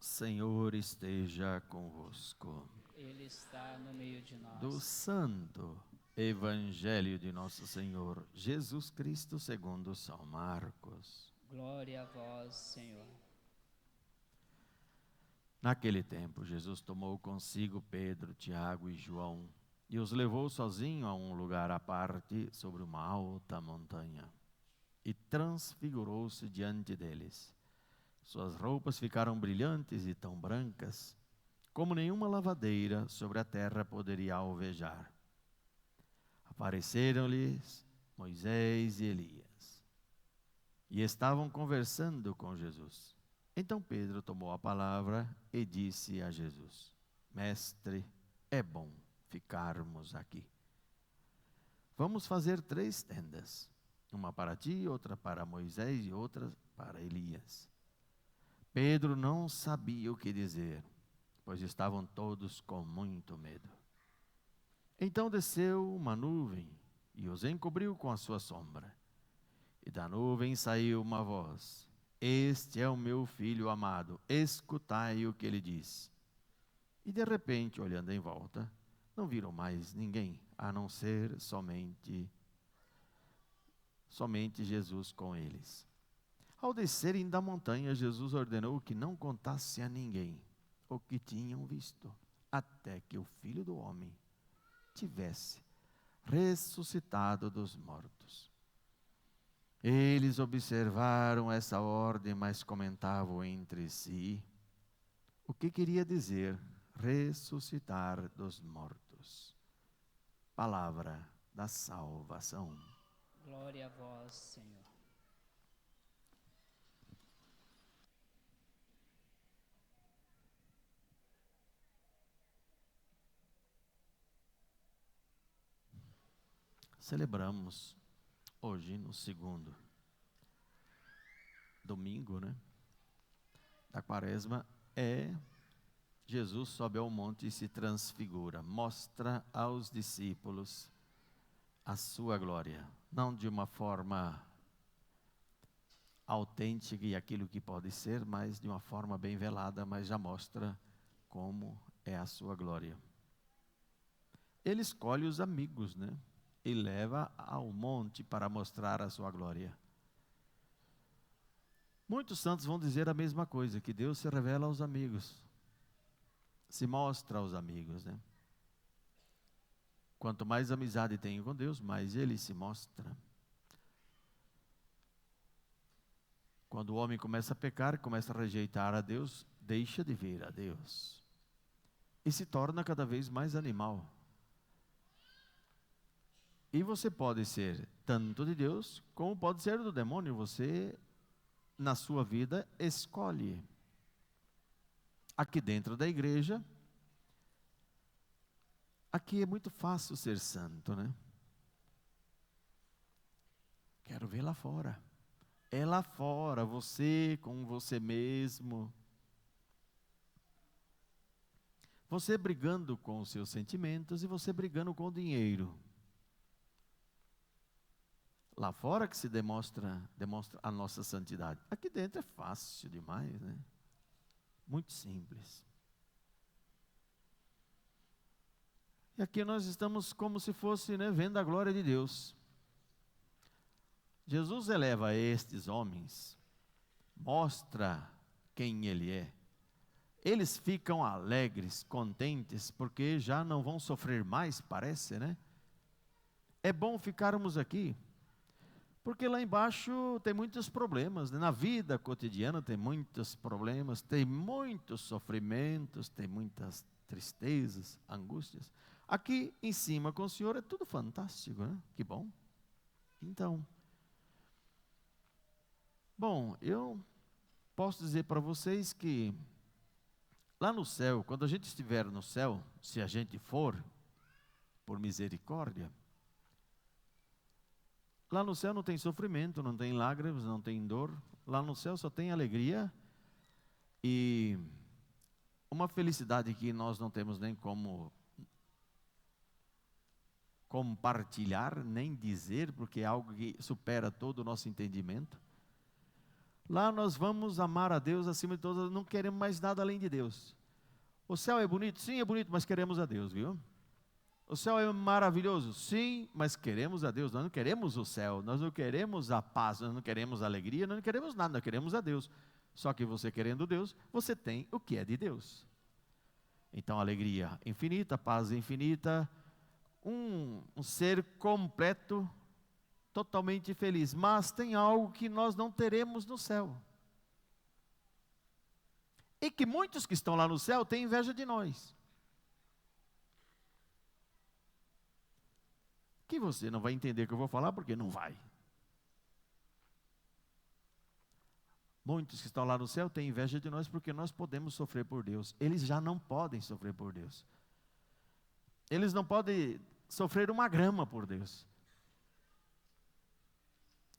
Senhor esteja convosco. Ele está no meio de nós. Do Santo Evangelho de Nosso Senhor Jesus Cristo segundo São Marcos. Glória a vós, Senhor. Naquele tempo, Jesus tomou consigo Pedro, Tiago e João e os levou sozinho a um lugar à parte sobre uma alta montanha e transfigurou-se diante deles. Suas roupas ficaram brilhantes e tão brancas, como nenhuma lavadeira sobre a terra poderia alvejar. Apareceram-lhes Moisés e Elias, e estavam conversando com Jesus. Então Pedro tomou a palavra e disse a Jesus: Mestre, é bom ficarmos aqui. Vamos fazer 3 tendas, uma para ti, outra para Moisés e outra para Elias. Pedro não sabia o que dizer, pois estavam todos com muito medo. Então desceu uma nuvem e os encobriu com a sua sombra. E da nuvem saiu uma voz: Este é o meu filho amado, escutai o que ele diz. E de repente, olhando em volta, não viram mais ninguém, a não ser somente Jesus com eles. Ao descerem da montanha, Jesus ordenou que não contasse a ninguém o que tinham visto, até que o Filho do Homem tivesse ressuscitado dos mortos. Eles observaram essa ordem, mas comentavam entre si o que queria dizer ressuscitar dos mortos. Palavra da salvação. Glória a vós, Senhor. Celebramos hoje no segundo domingo, da Quaresma, Jesus sobe ao monte e se transfigura, mostra aos discípulos a sua glória, não de uma forma autêntica e aquilo que pode ser, mas de uma forma bem velada, mas já mostra como é a sua glória. Ele escolhe os amigos, e leva ao monte para mostrar a sua glória. Muitos santos vão dizer a mesma coisa, que Deus se revela aos amigos, se mostra aos amigos, Quanto mais amizade tenho com Deus, mais Ele se mostra. Quando o homem começa a pecar, começa a rejeitar a Deus, deixa de ver a Deus e se torna cada vez mais animal. E você pode ser tanto de Deus, como pode ser do demônio. Você, na sua vida, escolhe. Aqui dentro da igreja, aqui é muito fácil ser santo, Quero ver lá fora. É lá fora, você com você mesmo. Você brigando com os seus sentimentos e você brigando com o dinheiro. Lá fora que se demonstra a nossa santidade. Aqui dentro é fácil demais, Muito simples. E aqui nós estamos como se fosse, vendo a glória de Deus. Jesus eleva estes homens, mostra quem Ele é. Eles ficam alegres, contentes, porque já não vão sofrer mais, parece, É bom ficarmos aqui. Porque lá embaixo tem muitos problemas, Na vida cotidiana tem muitos problemas, tem muitos sofrimentos, tem muitas tristezas, angústias. Aqui em cima com o Senhor é tudo fantástico, Que bom. Então, eu posso dizer para vocês que lá no céu, quando a gente estiver no céu, se a gente for, por misericórdia, lá no céu não tem sofrimento, não tem lágrimas, não tem dor. Lá no céu só tem alegria e uma felicidade que nós não temos nem como compartilhar, nem dizer, porque é algo que supera todo o nosso entendimento. Lá nós vamos amar a Deus acima de todas, não queremos mais nada além de Deus. O céu é bonito? Sim, é bonito, mas queremos a Deus, viu? O céu é maravilhoso? Sim, mas queremos a Deus. Nós não queremos o céu, nós não queremos a paz, nós não queremos a alegria, nós não queremos nada, nós queremos a Deus. Só que você querendo Deus, você tem o que é de Deus. Então, alegria infinita, paz infinita, um ser completo, totalmente feliz. Mas tem algo que nós não teremos no céu. E que muitos que estão lá no céu têm inveja de nós. Que você não vai entender o que eu vou falar, porque não vai. Muitos que estão lá no céu têm inveja de nós, porque nós podemos sofrer por Deus. Eles já não podem sofrer por Deus. Eles não podem sofrer uma grama por Deus.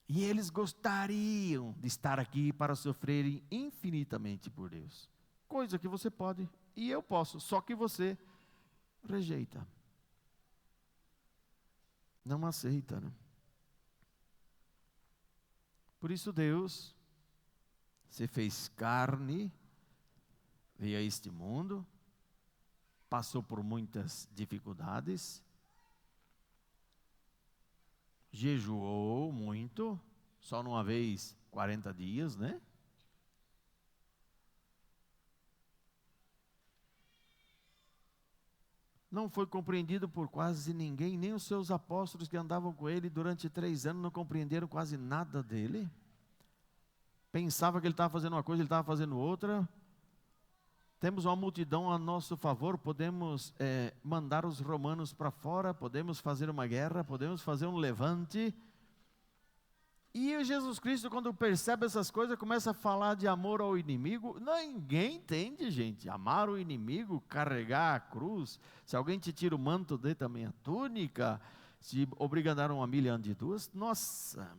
E eles gostariam de estar aqui para sofrerem infinitamente por Deus. Coisa que você pode e eu posso, só que você rejeita. Não aceita, né? Por isso Deus se fez carne, veio a este mundo, passou por muitas dificuldades, jejuou muito, só numa vez 40 dias, né? Não foi compreendido por quase ninguém, nem os seus apóstolos que andavam com ele durante 3 anos não compreenderam quase nada dele. Pensava que ele estava fazendo uma coisa, ele estava fazendo outra. Temos uma multidão a nosso favor, podemos mandar os romanos para fora, podemos fazer uma guerra, podemos fazer um levante. E Jesus Cristo, quando percebe essas coisas, começa a falar de amor ao inimigo. Ninguém entende, gente. Amar o inimigo, carregar a cruz. Se alguém te tira o manto, dê também a túnica. Se obriga a dar uma milha antes de duas. Nossa!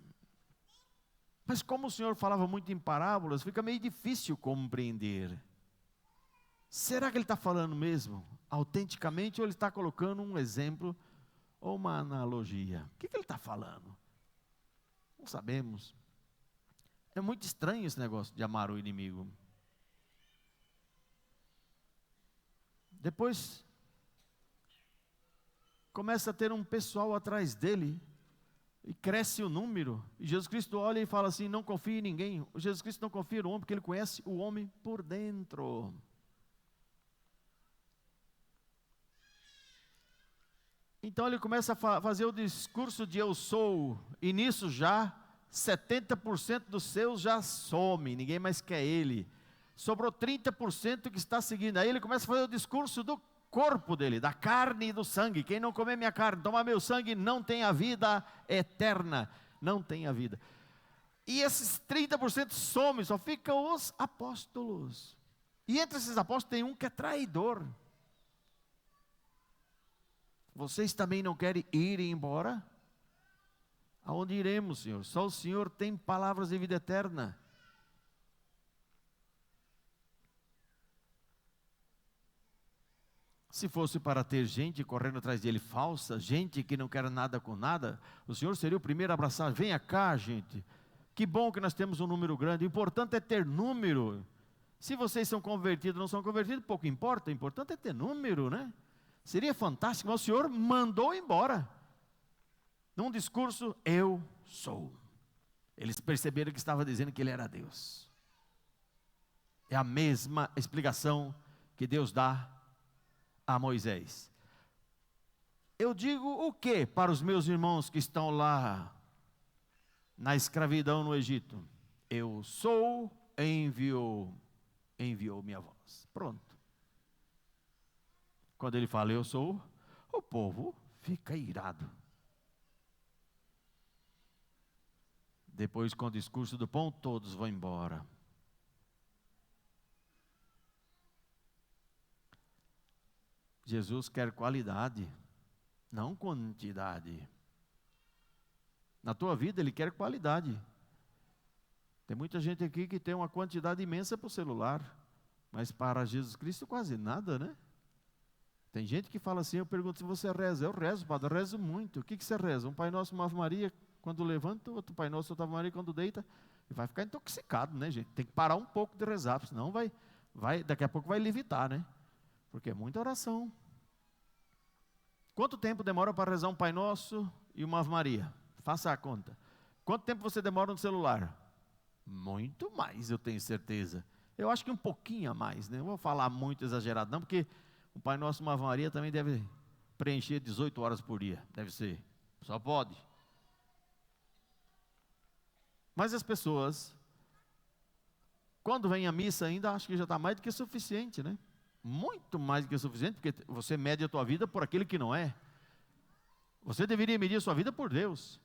Mas como o Senhor falava muito em parábolas, fica meio difícil compreender. Será que ele está falando mesmo, autenticamente, ou ele está colocando um exemplo ou uma analogia? O que ele está falando? Não sabemos. É muito estranho esse negócio de amar o inimigo. Depois, começa a ter um pessoal atrás dele, e cresce o número, e Jesus Cristo olha e fala assim, não confie em ninguém. Jesus Cristo não confia no homem, porque ele conhece o homem por dentro. Então ele começa a fazer o discurso de eu sou, e nisso já 70% dos seus já some, ninguém mais quer ele. Sobrou 30% que está seguindo. Aí ele começa a fazer o discurso do corpo dele, da carne e do sangue. Quem não comer minha carne, tomar meu sangue, não tem a vida eterna. Não tem a vida. E esses 30% some, só ficam os apóstolos. E entre esses apóstolos tem um que é traidor. Vocês também não querem ir embora? Aonde iremos, Senhor? Só o Senhor tem palavras de vida eterna. Se fosse para ter gente correndo atrás dele falsa, gente que não quer nada com nada, o Senhor seria o primeiro a abraçar. Venha cá, gente. Que bom que nós temos um número grande. O importante é ter número. Se vocês são convertidos ou não são convertidos, pouco importa. O importante é ter número, né? Seria fantástico, mas o Senhor mandou embora. Num discurso, eu sou. Eles perceberam que estava dizendo que ele era Deus. É a mesma explicação que Deus dá a Moisés. Eu digo o que para os meus irmãos que estão lá na escravidão no Egito? Eu sou, enviou minha voz. Pronto. Quando ele fala eu sou, o povo fica irado. Depois, com o discurso do pão, todos vão embora. Jesus quer qualidade, não quantidade. Na tua vida, Ele quer qualidade. Tem muita gente aqui que tem uma quantidade imensa para o celular, mas para Jesus Cristo quase nada, né? Tem gente que fala assim, eu pergunto se você reza. Eu rezo, padre, eu rezo muito. O que você reza? Um Pai Nosso, uma Ave Maria quando levanta, outro Pai Nosso, outra Ave Maria quando deita. E vai ficar intoxicado, né, gente? Tem que parar um pouco de rezar, senão daqui a pouco vai levitar, né? Porque é muita oração. Quanto tempo demora para rezar um Pai Nosso e uma Ave Maria? Faça a conta. Quanto tempo você demora no celular? Muito mais, eu tenho certeza. Eu acho que um pouquinho a mais, né? Não vou falar muito exagerado não, porque o Pai Nosso e uma Ave Maria também deve preencher 18 horas por dia. Deve ser. Só pode. Mas as pessoas, quando vem à missa ainda, acho que já está mais do que suficiente, né? Muito mais do que suficiente, porque você mede a tua vida por aquele que não é. Você deveria medir a sua vida por Deus.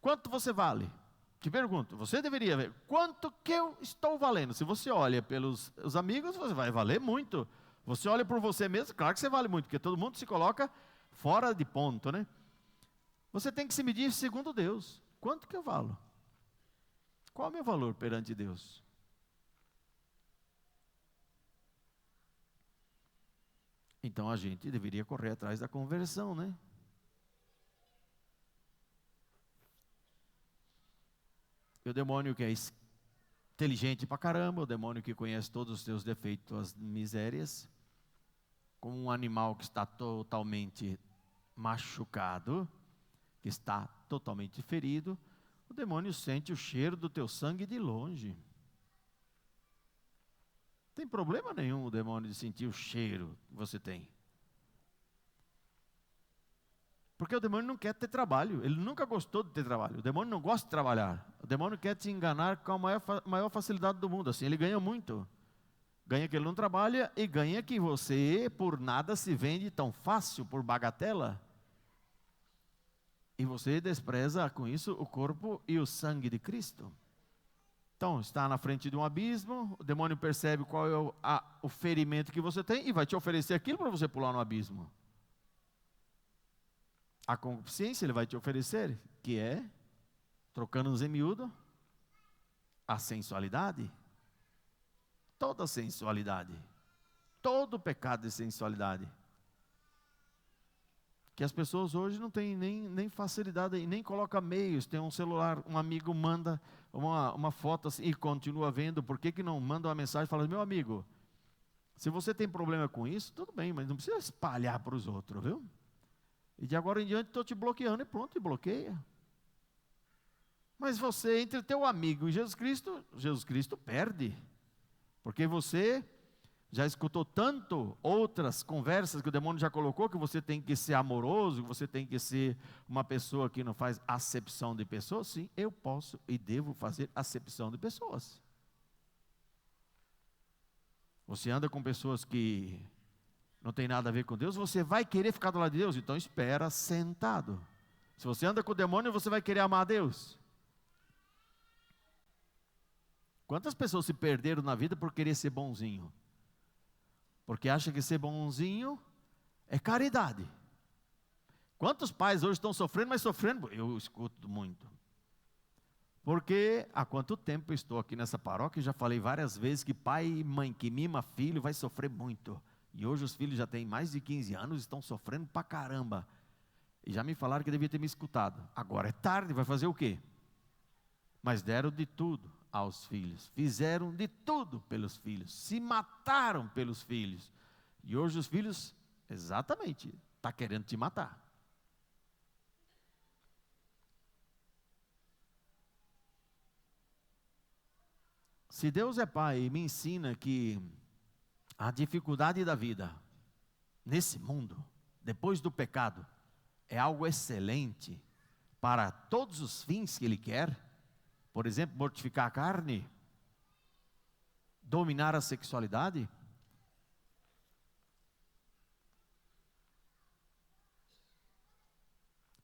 Quanto você vale? Te pergunto, você deveria ver quanto que eu estou valendo. Se você olha pelos os amigos, você vai valer muito. Você olha por você mesmo, claro que você vale muito, porque todo mundo se coloca fora de ponto, né? Você tem que se medir segundo Deus. Quanto que eu valo? Qual é o meu valor perante Deus? Então a gente deveria correr atrás da conversão, né? E o demônio que é inteligente pra caramba, o demônio que conhece todos os teus defeitos, as misérias, como um animal que está totalmente machucado, que está totalmente ferido, o demônio sente o cheiro do teu sangue de longe. Não tem problema nenhum o demônio de sentir o cheiro que você tem. Porque o demônio não quer ter trabalho, ele nunca gostou de ter trabalho. O demônio não gosta de trabalhar. O demônio quer te enganar com a maior facilidade do mundo. Assim, ele ganha muito. Ganha que ele não trabalha e ganha que você, por nada, se vende tão fácil, por bagatela. E você despreza com isso o corpo e o sangue de Cristo. Então, está na frente de um abismo, o demônio percebe qual é o ferimento que você tem e vai te oferecer aquilo para você pular no abismo. A concupiscência ele vai te oferecer, que é, trocando-nos em miúdo, a sensualidade. Toda sensualidade. Todo pecado de sensualidade. Que as pessoas hoje não têm nem facilidade, nem coloca meios. Tem um celular, um amigo manda uma foto assim, e continua vendo. Por que não manda uma mensagem e fala, meu amigo, se você tem problema com isso, tudo bem, mas não precisa espalhar para os outros, viu? E de agora em diante estou te bloqueando e pronto, e bloqueia. Mas você, entre teu amigo e Jesus Cristo perde. Porque você já escutou tanto outras conversas que o demônio já colocou, que você tem que ser amoroso, que você tem que ser uma pessoa que não faz acepção de pessoas. Sim, eu posso e devo fazer acepção de pessoas. Você anda com pessoas que não tem nada a ver com Deus, você vai querer ficar do lado de Deus, então espera sentado. Se você anda com o demônio, você vai querer amar a Deus. Quantas pessoas se perderam na vida por querer ser bonzinho? Porque acha que ser bonzinho é caridade. Quantos pais hoje estão sofrendo, mas sofrendo, eu escuto muito. Porque há quanto tempo eu estou aqui nessa paróquia, e já falei várias vezes que pai e mãe que mima filho vai sofrer muito. E hoje os filhos já têm mais de 15 anos e estão sofrendo pra caramba. E já me falaram que devia ter me escutado. Agora é tarde, vai fazer o quê? Mas deram de tudo aos filhos. Fizeram de tudo pelos filhos. Se mataram pelos filhos. E hoje os filhos, exatamente, está querendo te matar. Se Deus é Pai e me ensina que a dificuldade da vida, nesse mundo, depois do pecado, é algo excelente para todos os fins que Ele quer. Por exemplo, mortificar a carne, dominar a sexualidade.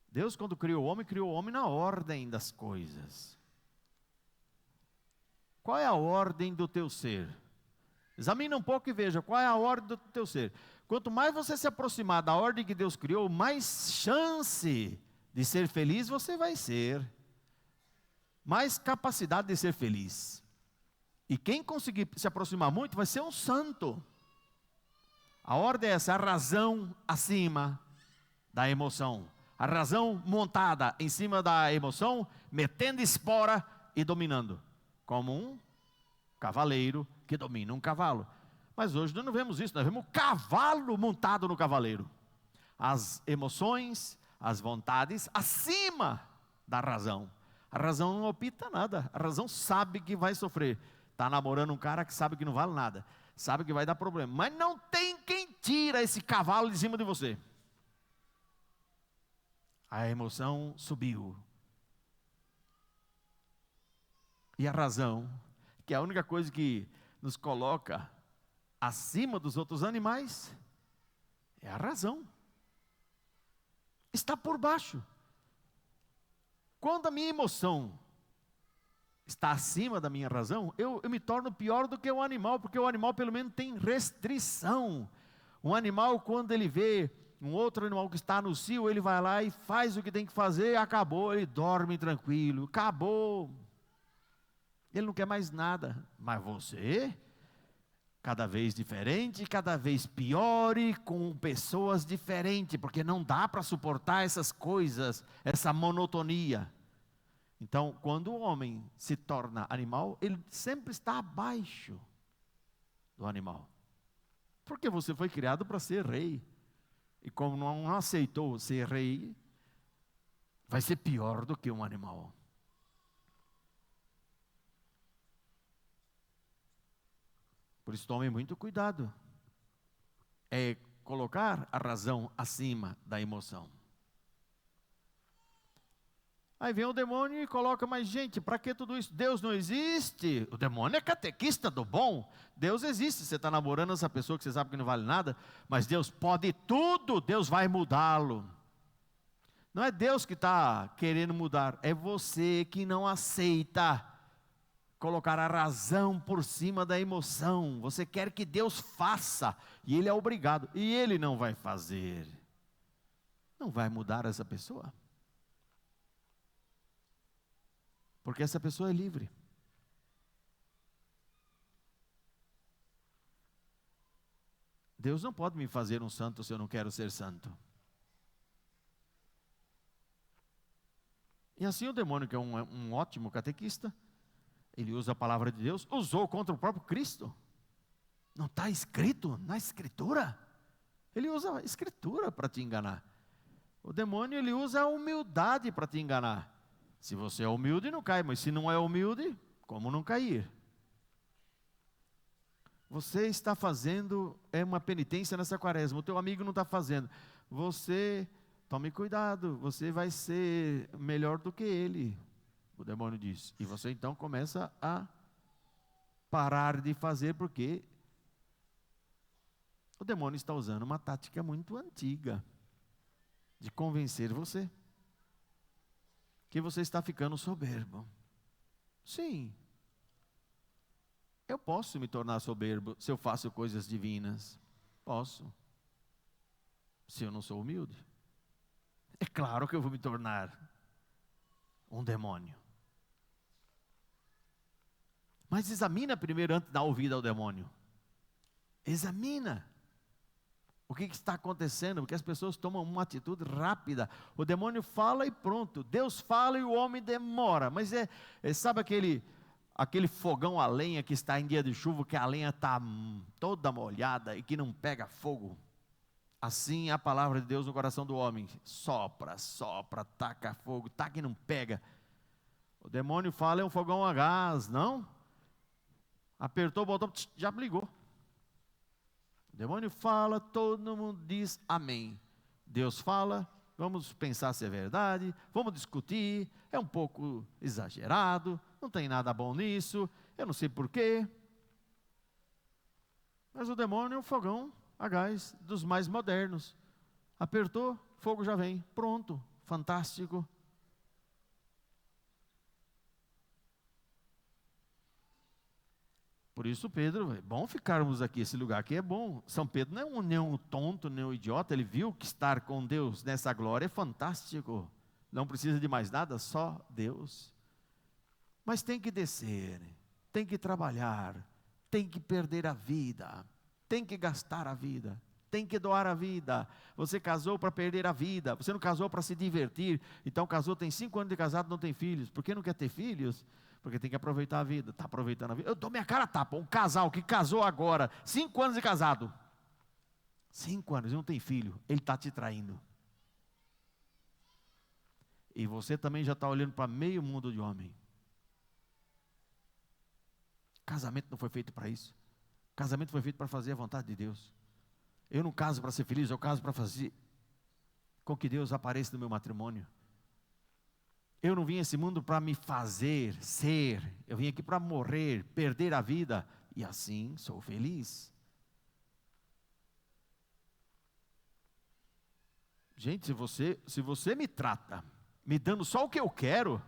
Deus, quando criou o homem na ordem das coisas. Qual é a ordem do teu ser? Examina um pouco e veja qual é a ordem do teu ser. Quanto mais você se aproximar da ordem que Deus criou, mais chance de ser feliz você vai ser. Mais capacidade de ser feliz. E quem conseguir se aproximar muito vai ser um santo. A ordem é essa, a razão acima da emoção. A razão montada em cima da emoção, metendo espora e dominando, como um cavaleiro que domina um cavalo. Mas hoje nós não vemos isso, nós vemos um cavalo montado no cavaleiro. As emoções, as vontades acima da razão. A razão não opta nada, a razão sabe que vai sofrer. Está namorando um cara que sabe que não vale nada, sabe que vai dar problema, mas não tem quem tira esse cavalo de cima de você. A emoção subiu. E a razão, que é a única coisa que nos coloca acima dos outros animais, é a razão. Está por baixo. Quando a minha emoção está acima da minha razão, eu me torno pior do que o animal, porque o animal pelo menos tem restrição. Um animal, quando ele vê um outro animal que está no cio, ele vai lá e faz o que tem que fazer, acabou, ele dorme tranquilo, acabou. Ele não quer mais nada. Mas você, cada vez diferente, cada vez pior e com pessoas diferentes, porque não dá para suportar essas coisas, essa monotonia. Então, quando o homem se torna animal, ele sempre está abaixo do animal. Porque você foi criado para ser rei. E como não aceitou ser rei, vai ser pior do que um animal. Por isso tome muito cuidado. É colocar a razão acima da emoção. Aí vem o demônio e coloca, mas gente, para que tudo isso? Deus não existe. O demônio é catequista do bom. Deus existe. Você está namorando essa pessoa que você sabe que não vale nada, mas Deus pode tudo, Deus vai mudá-lo. Não é Deus que está querendo mudar, é você que não aceita colocar a razão por cima da emoção. Você quer que Deus faça, e Ele é obrigado, e Ele não vai fazer. Não vai mudar essa pessoa. Porque essa pessoa é livre. Deus não pode me fazer um santo se eu não quero ser santo. E assim o demônio, que é um ótimo catequista, ele usa a palavra de Deus, usou contra o próprio Cristo. Não está escrito na Escritura? Ele usa a Escritura para te enganar. O demônio, ele usa a humildade para te enganar. Se você é humilde, não cai, mas se não é humilde, como não cair? Você está fazendo uma penitência nessa quaresma, o teu amigo não está fazendo. Você, tome cuidado, você vai ser melhor do que ele, o demônio diz. E você então começa a parar de fazer, porque o demônio está usando uma tática muito antiga de convencer você que você está ficando soberbo. Sim, eu posso me tornar soberbo se eu faço coisas divinas. Posso. Se eu não sou humilde. É claro que eu vou me tornar um demônio. Mas examina primeiro antes de dar ouvido ao demônio. Examina. O que está acontecendo? Porque as pessoas tomam uma atitude rápida. O demônio fala e pronto. Deus fala e o homem demora. Mas sabe aquele fogão a lenha que está em dia de chuva, que a lenha está toda molhada e que não pega fogo? Assim é a palavra de Deus no coração do homem. Sopra, sopra, taca fogo, taca e não pega. O demônio fala, é um fogão a gás, não? Apertou o botão, já ligou. O demônio fala, todo mundo diz amém. Deus fala, vamos pensar se é verdade, vamos discutir, é um pouco exagerado, não tem nada bom nisso, eu não sei porquê. Mas o demônio é um fogão a gás dos mais modernos. Apertou, fogo já vem, pronto, fantástico. Por isso, Pedro, é bom ficarmos aqui, esse lugar aqui é bom. São Pedro não é nem um tonto, nem um idiota, ele viu que estar com Deus nessa glória é fantástico. Não precisa de mais nada, só Deus. Mas tem que descer, tem que trabalhar, tem que perder a vida, tem que gastar a vida. Tem que doar a vida. Você casou para perder a vida. Você não casou para se divertir. Então casou, tem 5 anos de casado, não tem filhos. Por que não quer ter filhos? Porque tem que aproveitar a vida. Está aproveitando a vida. Eu dou minha cara a tapa. Um casal que casou agora, 5 anos de casado. 5 anos e não tem filho. Ele está te traindo. E você também já está olhando para meio mundo de homem. Casamento não foi feito para isso. Casamento foi feito para fazer a vontade de Deus. Eu não caso para ser feliz, eu caso para fazer com que Deus apareça no meu matrimônio. Eu não vim a esse mundo para me fazer ser. Eu vim aqui para morrer, perder a vida. E assim sou feliz. Gente, se você me trata, me dando só o que eu quero,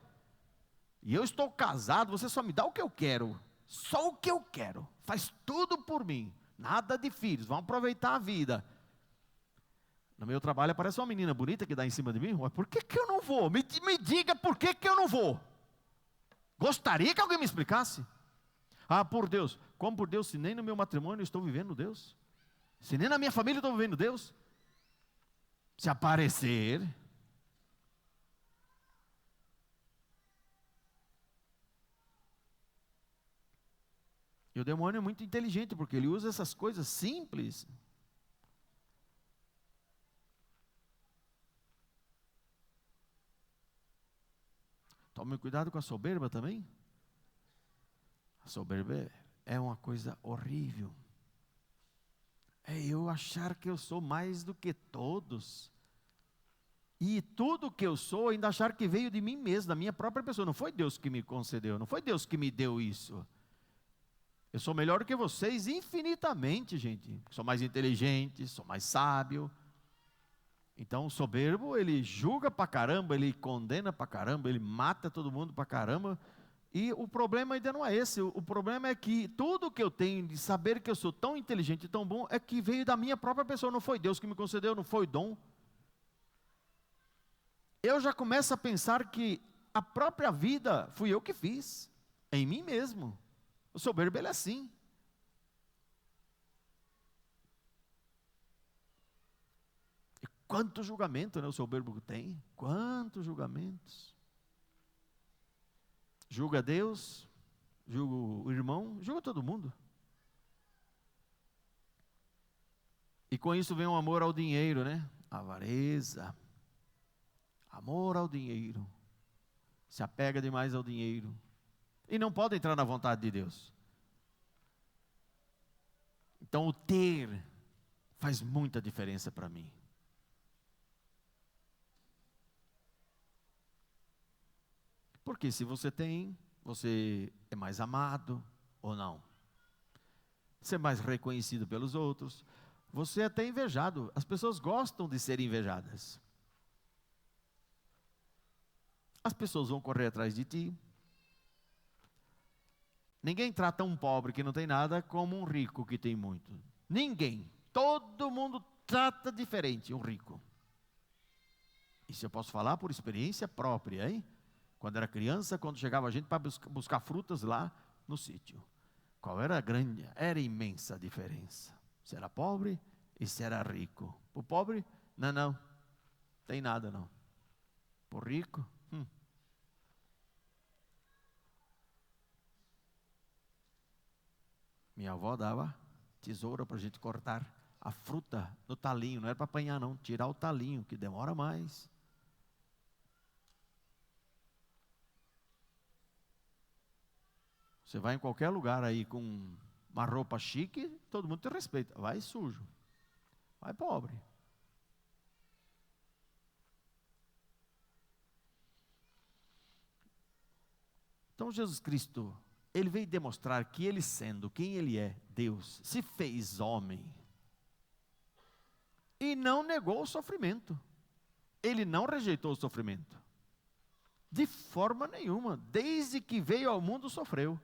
e eu estou casado, você só me dá o que eu quero. Só o que eu quero. Faz tudo por mim. Nada de filhos, vamos aproveitar a vida. No meu trabalho aparece uma menina bonita que dá em cima de mim. Mas por que eu não vou? Me diga por que eu não vou. Gostaria que alguém me explicasse. Ah, por Deus. Como por Deus? Se nem no meu matrimônio eu estou vivendo Deus. Se nem na minha família eu estou vivendo Deus. Se aparecer. E o demônio é muito inteligente, porque ele usa essas coisas simples. Tome cuidado com a soberba também. A soberba é uma coisa horrível. É eu achar que eu sou mais do que todos. E tudo que eu sou, ainda achar que veio de mim mesmo, da minha própria pessoa. Não foi Deus que me concedeu, não foi Deus que me deu isso. Eu sou melhor do que vocês infinitamente, gente. Sou mais inteligente, sou mais sábio. Então o soberbo, ele julga pra caramba, ele condena pra caramba, ele mata todo mundo pra caramba. E o problema ainda não é esse. O problema é que tudo que eu tenho de saber que eu sou tão inteligente e tão bom é que veio da minha própria pessoa. Não foi Deus que me concedeu, não foi dom. Eu já começo a pensar que a própria vida fui eu que fiz, em mim mesmo. O soberbo, ele é assim. E quanto julgamento, né, o soberbo tem? Quantos julgamentos? Julga Deus, julga o irmão, julga todo mundo. E com isso vem um amor ao dinheiro, né? Avareza. Amor ao dinheiro. Se apega demais ao dinheiro. E não pode entrar na vontade de Deus. Então o ter faz muita diferença para mim. Porque se você tem, você é mais amado ou não? Você é mais reconhecido pelos outros. Você é até invejado. As pessoas gostam de ser invejadas. As pessoas vão correr atrás de ti. Ninguém trata um pobre que não tem nada como um rico que tem muito. Ninguém. Todo mundo trata diferente um rico. Isso eu posso falar por experiência própria, hein? Quando era criança, quando chegava a gente para buscar frutas lá no sítio. Qual era a grande? Era imensa a diferença. Se era pobre e se era rico. O pobre, não. Tem nada não. Por rico, Minha avó dava tesoura para a gente cortar a fruta no talinho. Não era para apanhar não, tirar o talinho, que demora mais. Você vai em qualquer lugar aí com uma roupa chique, todo mundo te respeita. Vai sujo, vai pobre. Então Jesus Cristo, Ele veio demonstrar que Ele sendo quem Ele é, Deus, se fez homem. E não negou o sofrimento. Ele não rejeitou o sofrimento. De forma nenhuma. Desde que veio ao mundo sofreu.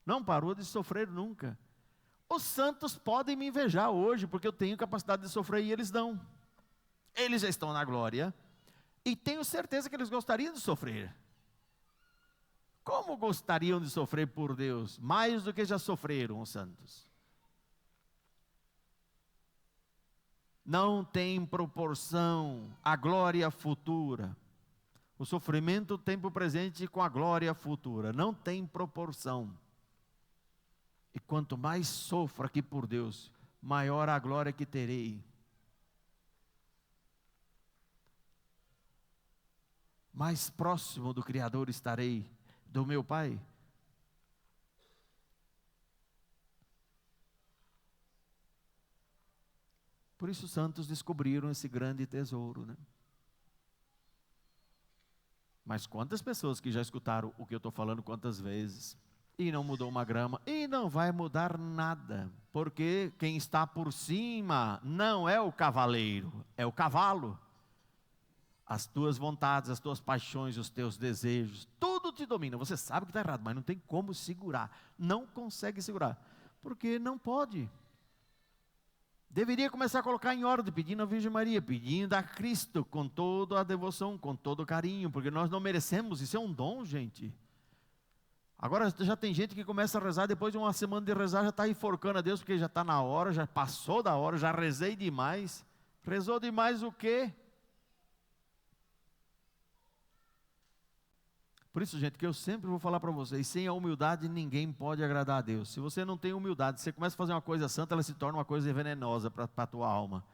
Não parou de sofrer nunca. Os santos podem me invejar hoje, porque eu tenho capacidade de sofrer e eles não. Eles já estão na glória. E tenho certeza que eles gostariam de sofrer. Como gostariam de sofrer por Deus? Mais do que já sofreram os santos. não tem proporção à glória futura. O sofrimento do tempo presente com a glória futura não tem proporção. E quanto mais sofro aqui por Deus, maior a glória que terei. Mais próximo do Criador estarei, do meu Pai. Por isso os santos descobriram esse grande tesouro, né? Mas quantas pessoas que já escutaram o que eu estou falando quantas vezes, e não mudou uma grama, e não vai mudar nada, porque quem está por cima não é o cavaleiro, é o cavalo. As tuas vontades, as tuas paixões, os teus desejos, tudo te domina. Você sabe que está errado, mas não tem como segurar, não consegue segurar, porque não pode. Deveria começar a colocar em ordem, pedindo a Virgem Maria, pedindo a Cristo, com toda a devoção, com todo o carinho, porque nós não merecemos, isso é um dom, gente. Agora já tem gente que começa a rezar, depois de uma semana de rezar, já está enforcando a Deus, porque já está na hora, já passou da hora, já rezei demais. Rezou demais o quê? Por isso, gente, que eu sempre vou falar para vocês, sem a humildade ninguém pode agradar a Deus. Se você não tem humildade, você começa a fazer uma coisa santa, ela se torna uma coisa venenosa para a tua alma.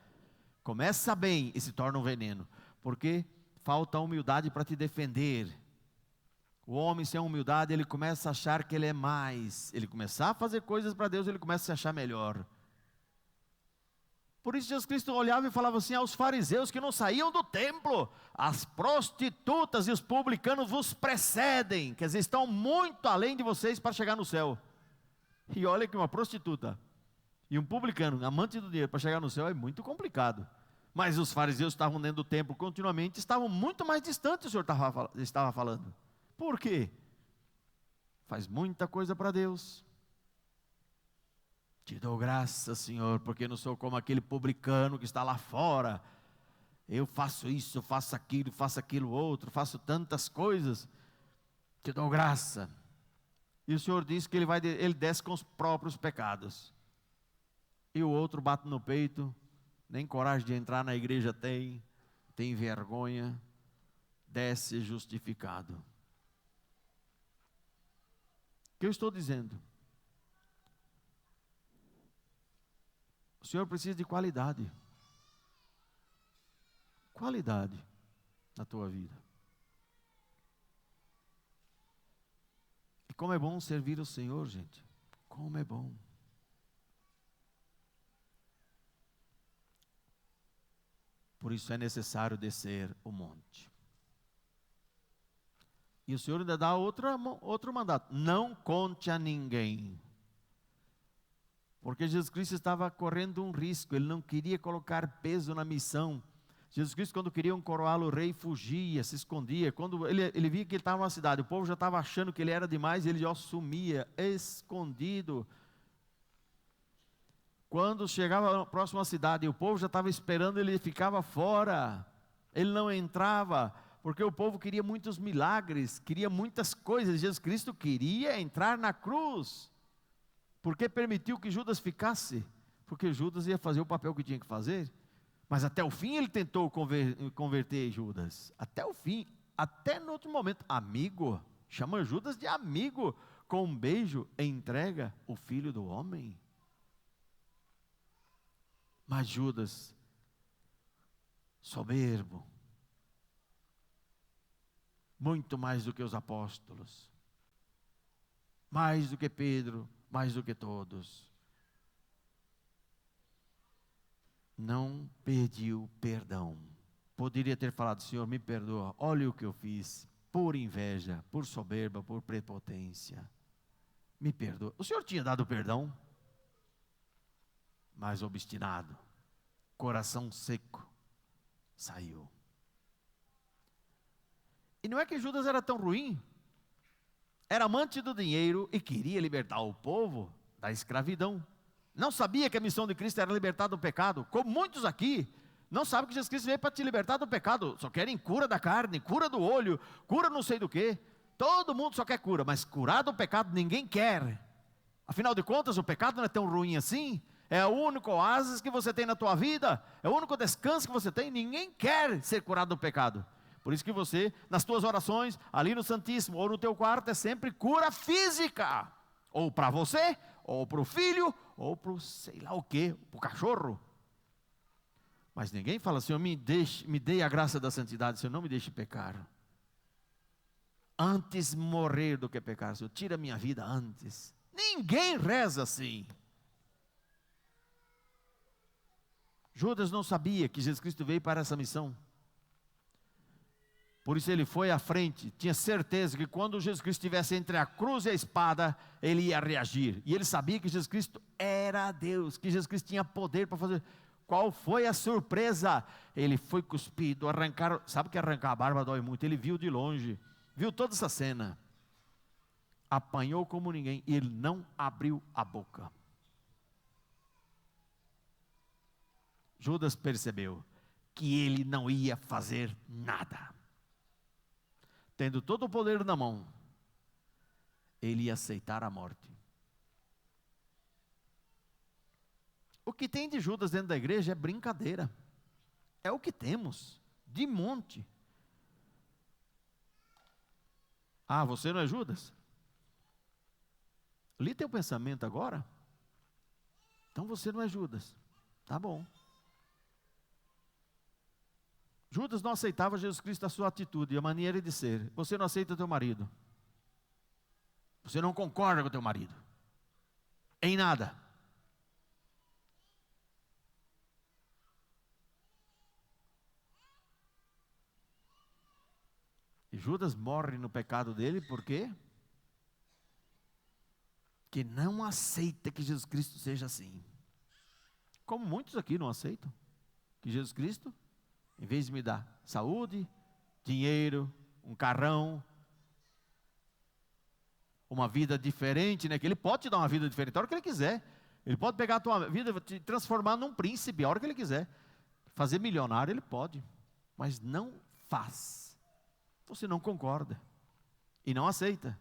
Começa bem e se torna um veneno, porque falta humildade para te defender. O homem sem humildade, ele começa a achar que ele é mais. Ele começar a fazer coisas para Deus, ele começa a se achar melhor. Por isso Jesus Cristo olhava e falava assim aos fariseus que não saíam do templo: as prostitutas e os publicanos vos precedem, quer dizer, estão muito além de vocês para chegar no céu. E olha que uma prostituta e um publicano, amante do dinheiro, para chegar no céu é muito complicado. Mas os fariseus estavam dentro do templo continuamente, estavam muito mais distantes, o Senhor estava falando. Por quê? Faz muita coisa para Deus. Te dou graças, Senhor, porque não sou como aquele publicano que está lá fora. Eu faço isso, faço aquilo outro, faço tantas coisas. Te dou graça. E o Senhor diz que ele desce com os próprios pecados. E o outro bate no peito, nem coragem de entrar na igreja tem vergonha, desce justificado. O que eu estou dizendo? O Senhor precisa de qualidade. Qualidade na tua vida. E como é bom servir o Senhor, gente. Como é bom. Por isso é necessário descer o monte. E o Senhor ainda dá outro mandato: não conte a ninguém. Porque Jesus Cristo estava correndo um risco, ele não queria colocar peso na missão. Jesus Cristo, quando queriam coroá-lo rei, fugia, se escondia. Quando ele via que ele estava na cidade, o povo já estava achando que ele era demais, ele já sumia, escondido. Quando chegava próximo à cidade, o povo já estava esperando, ele ficava fora, ele não entrava, porque o povo queria muitos milagres, queria muitas coisas. Jesus Cristo queria entrar na cruz. Porque permitiu que Judas ficasse? Porque Judas ia fazer o papel que tinha que fazer. Mas até o fim ele tentou converter Judas. Até o fim, até no outro momento. Amigo, chama Judas de amigo. Com um beijo entrega o Filho do Homem. Mas Judas, soberbo, muito mais do que os apóstolos, mais do que Pedro, mais do que todos, não pediu perdão. Poderia ter falado: Senhor, me perdoa, olha o que eu fiz, por inveja, por soberba, por prepotência, me perdoa. O Senhor tinha dado perdão, mas obstinado, coração seco, saiu. E não é que Judas era tão ruim, era amante do dinheiro e queria libertar o povo da escravidão. Não sabia que a missão de Cristo era libertar do pecado, como muitos aqui não sabem que Jesus Cristo veio para te libertar do pecado, só querem cura da carne, cura do olho, cura não sei do que. Todo mundo só quer cura, mas curar do pecado ninguém quer. Afinal de contas, o pecado não é tão ruim assim. É o único oásis que você tem na tua vida, é o único descanso que você tem. Ninguém quer ser curado do pecado. Por isso que você, nas tuas orações, ali no Santíssimo, ou no teu quarto, é sempre cura física. Ou para você, ou para o filho, ou para o sei lá o quê, para o cachorro. Mas ninguém fala, Senhor, me dê a graça da santidade, Senhor, não me deixe pecar. Antes morrer do que pecar, Senhor, tira a minha vida antes. Ninguém reza assim. Judas não sabia que Jesus Cristo veio para essa missão. Por isso ele foi à frente, tinha certeza que quando Jesus Cristo estivesse entre a cruz e a espada, ele ia reagir. E ele sabia que Jesus Cristo era Deus, que Jesus Cristo tinha poder para fazer. Qual foi a surpresa? Ele foi cuspido, arrancaram. Sabe que arrancar a barba dói muito? Ele viu de longe, viu toda essa cena. Apanhou como ninguém e ele não abriu a boca. Judas percebeu que ele não ia fazer nada. Tendo todo o poder na mão, ele ia aceitar a morte. O que tem de Judas dentro da igreja é brincadeira. É o que temos, de monte. Ah, você não é Judas? Li teu pensamento agora? Então você não é Judas. Tá bom. Judas não aceitava Jesus Cristo, a sua atitude, a maneira de ser. Você não aceita teu marido. Você não concorda com teu marido. Em nada. E Judas morre no pecado dele, por quê? Que não aceita que Jesus Cristo seja assim. Como muitos aqui não aceitam que Jesus Cristo, em vez de me dar saúde, dinheiro, um carrão, uma vida diferente, né? Que Ele pode te dar uma vida diferente a hora que Ele quiser. Ele pode pegar a tua vida e te transformar num príncipe a hora que Ele quiser. Fazer milionário Ele pode, mas não faz. Você não concorda e não aceita.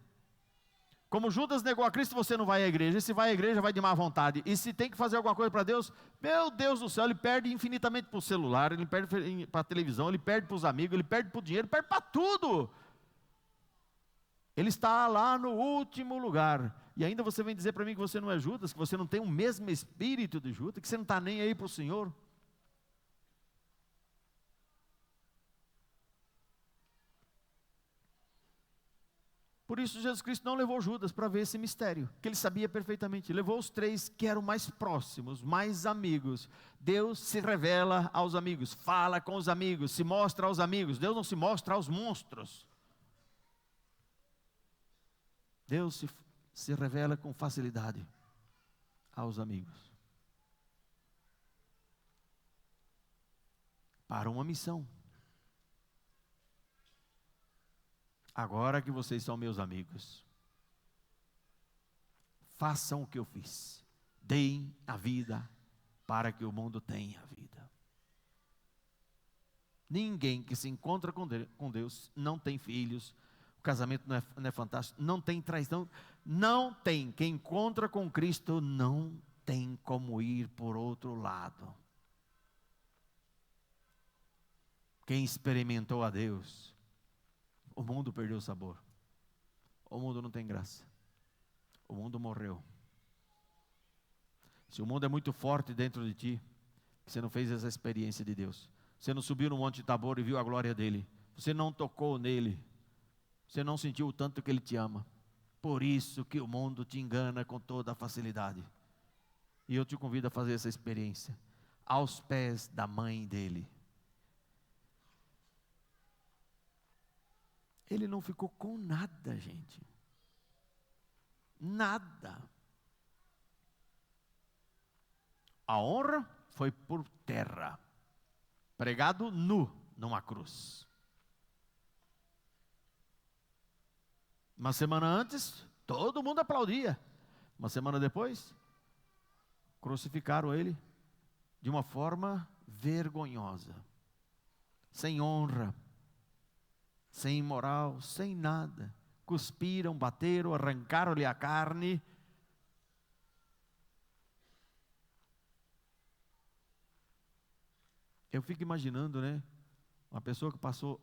Como Judas negou a Cristo, você não vai à igreja. E se vai à igreja, vai de má vontade. E se tem que fazer alguma coisa para Deus, meu Deus do céu, ele perde infinitamente para o celular, ele perde para a televisão, ele perde para os amigos, ele perde para o dinheiro, perde para tudo. Ele está lá no último lugar. E ainda você vem dizer para mim que você não é Judas, que você não tem o mesmo espírito de Judas, que você não está nem aí para o Senhor. Por isso Jesus Cristo não levou Judas para ver esse mistério, que ele sabia perfeitamente. Levou os três que eram mais próximos, mais amigos. Deus se revela aos amigos, fala com os amigos, se mostra aos amigos. Deus não se mostra aos monstros. Deus se revela com facilidade aos amigos. Para uma missão. Agora que vocês são meus amigos, façam o que eu fiz. Deem a vida para que o mundo tenha vida. Ninguém que se encontra com Deus não tem filhos. O casamento não é fantástico. Não tem traição. Não tem. Quem encontra com Cristo não tem como ir por outro lado. Quem experimentou a Deus, o mundo perdeu o sabor. O mundo não tem graça. O mundo morreu. Se o mundo é muito forte dentro de ti, você não fez essa experiência de Deus. Você não subiu no Monte Tabor e viu a glória dele. Você não tocou nele. Você não sentiu o tanto que ele te ama. Por isso que o mundo te engana com toda a facilidade. E eu te convido a fazer essa experiência. Aos pés da mãe dele. Ele não ficou com nada, gente. Nada. A honra foi por terra. Pregado nu numa cruz. Uma semana antes, todo mundo aplaudia. Uma semana depois, crucificaram ele de uma forma vergonhosa. Sem honra. Sem moral, sem nada. Cuspiram, bateram, arrancaram-lhe a carne. Eu fico imaginando, né? Uma pessoa que passou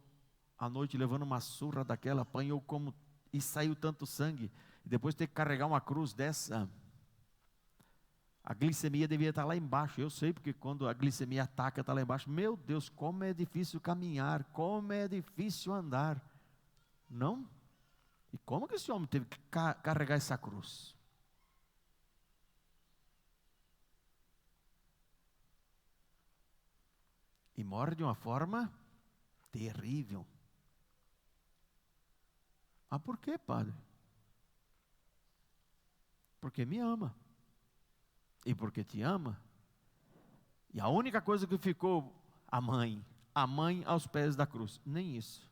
a noite levando uma surra daquela, apanhou como e saiu tanto sangue, e depois ter que carregar uma cruz dessa. A glicemia devia estar lá embaixo. Eu sei porque quando a glicemia ataca, está lá embaixo. Meu Deus, como é difícil caminhar, como é difícil andar. Não? E como que esse homem teve que carregar essa cruz? E morre de uma forma terrível. Ah, por quê, padre? Porque me ama. E porque te ama. E a única coisa que ficou, a mãe aos pés da cruz. Nem isso.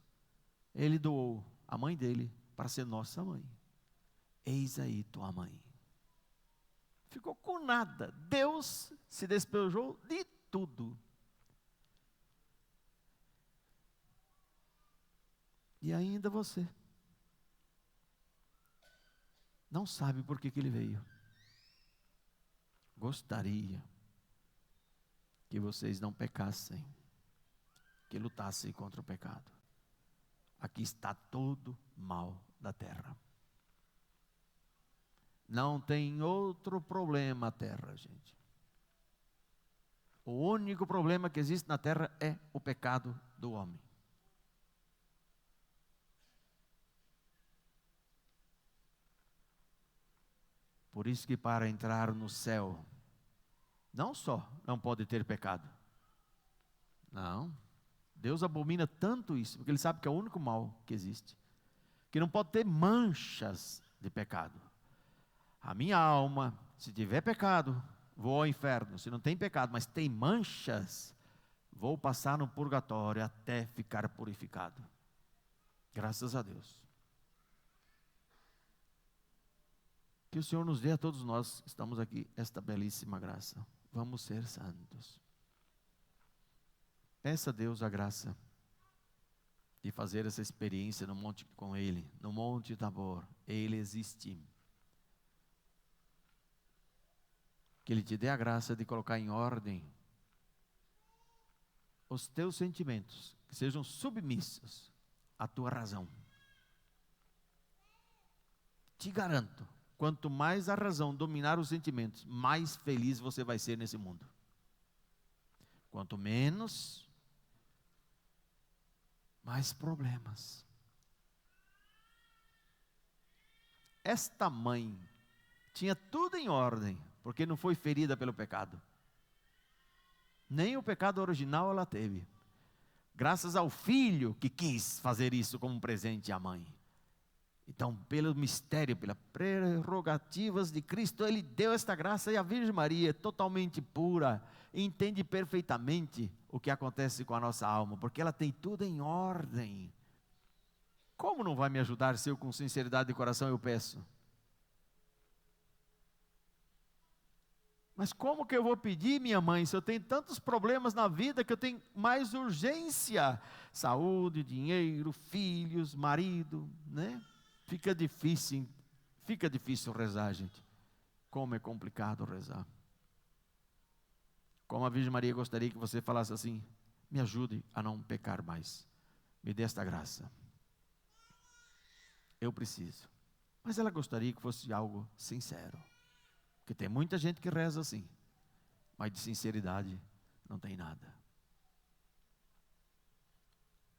Ele doou a mãe dele para ser nossa mãe. Eis aí tua mãe. Ficou com nada. Deus se despejou de tudo. E ainda você não sabe por que ele veio. Gostaria que vocês não pecassem, que lutassem contra o pecado. Aqui está todo mal da terra. Não tem outro problema a terra, gente. O único problema que existe na terra é o pecado do homem. Por isso que para entrar no céu, não só não pode ter pecado. Não. Deus abomina tanto isso, porque Ele sabe que é o único mal que existe. Que não pode ter manchas de pecado. A minha alma, se tiver pecado, vou ao inferno. Se não tem pecado, mas tem manchas, vou passar no purgatório até ficar purificado. Graças a Deus. Que o Senhor nos dê a todos nós que estamos aqui esta belíssima graça. Vamos ser santos. Peça a Deus a graça de fazer essa experiência no monte com Ele, no Monte Tabor. Ele existe. Que Ele te dê a graça de colocar em ordem os teus sentimentos, que sejam submissos à tua razão. Te garanto, quanto mais a razão dominar os sentimentos, mais feliz você vai ser nesse mundo. Quanto menos, mais problemas. Esta mãe tinha tudo em ordem, porque não foi ferida pelo pecado. Nem o pecado original ela teve. Graças ao filho que quis fazer isso como um presente à mãe. Então, pelo mistério, pelas prerrogativas de Cristo, Ele deu esta graça, e a Virgem Maria, totalmente pura, entende perfeitamente o que acontece com a nossa alma, porque ela tem tudo em ordem. Como não vai me ajudar se eu com sinceridade de coração eu peço? Mas como que eu vou pedir, minha mãe, se eu tenho tantos problemas na vida que eu tenho mais urgência? Saúde, dinheiro, filhos, marido, né? Fica difícil rezar, gente. Como é complicado rezar. Como a Virgem Maria gostaria que você falasse assim: me ajude a não pecar mais. Me dê esta graça. Eu preciso. Mas ela gostaria que fosse algo sincero. Porque tem muita gente que reza assim, mas de sinceridade não tem nada.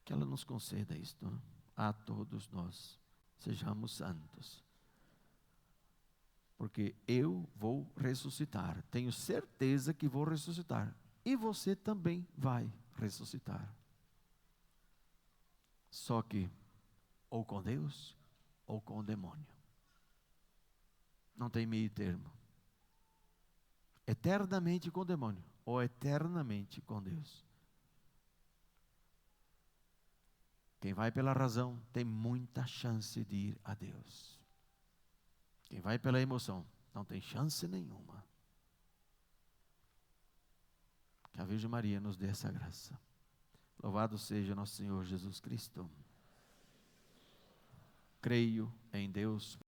Que ela nos conceda isto, né? A todos nós. Sejamos santos. Porque eu vou ressuscitar. Tenho certeza que vou ressuscitar. E você também vai ressuscitar. Só que, ou com Deus, ou com o demônio. Não tem meio termo. Eternamente com o demônio, ou eternamente com Deus. Quem vai pela razão tem muita chance de ir a Deus. Quem vai pela emoção não tem chance nenhuma. Que a Virgem Maria nos dê essa graça. Louvado seja nosso Senhor Jesus Cristo. Creio em Deus